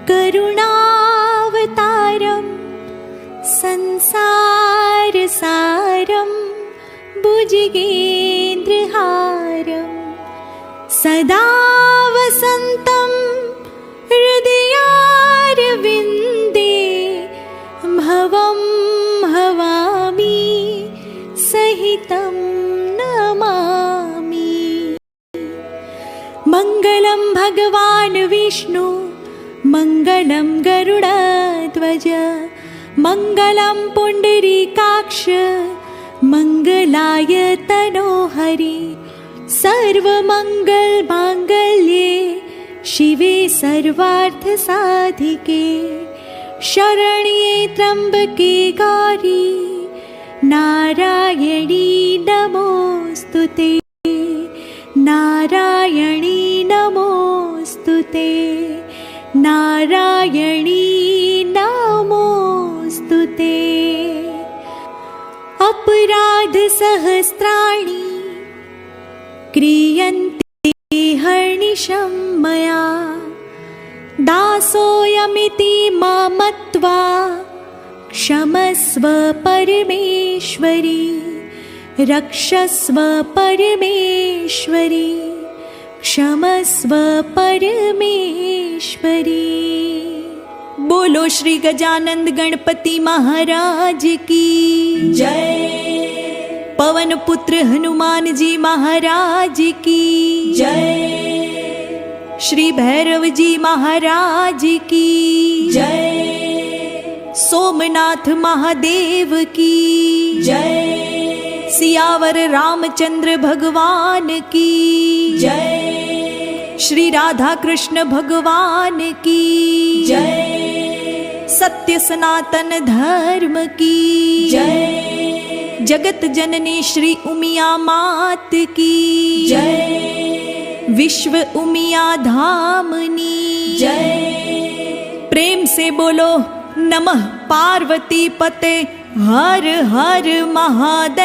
करुणावतारं संसारसारं भुजगेन्द्रहारं सदा वसन्तं हृदयारविन्दे भवं भवामि सहितं नमामि। मङ्गलं भगवान् विष्णु मङ्गलं गरुडध्वज मङ्गलं पुण्डरीकाक्ष मङ्गलाय तनोहरि सर्वमङ्गलमाङ्गल्ये शिवे सर्वार्थसाधिके शरण्ये त्र्यम्बके गौरी नारायणी नमोऽस्तुते नारायणी नमोऽस्तुते नारायणी नमोऽस्तुते। अपराधसहस्राणि क्रियन्ते हर्निशं मया दासोऽयमिति मत्वा क्षमस्व परमेश्वरी रक्षस्व परमेश्वरी क्षमस्व परमेश्वरी। बोलो श्री गजानंद गणपति महाराज की जय। पवन पुत्र हनुमान जी महाराज की जय। श्री भैरव जी महाराज की जय। सोमनाथ महादेव की जय। सियावर रामचंद्र भगवान की जय। श्री राधा कृष्ण भगवान की जय। सत्य सनातन धर्म की जय। जगत जननी श्री उमिया मात की जय। विश्व उमिया धामनी जय। प्रेम से बोलो नमः पार्वती पते हर हर महादेव।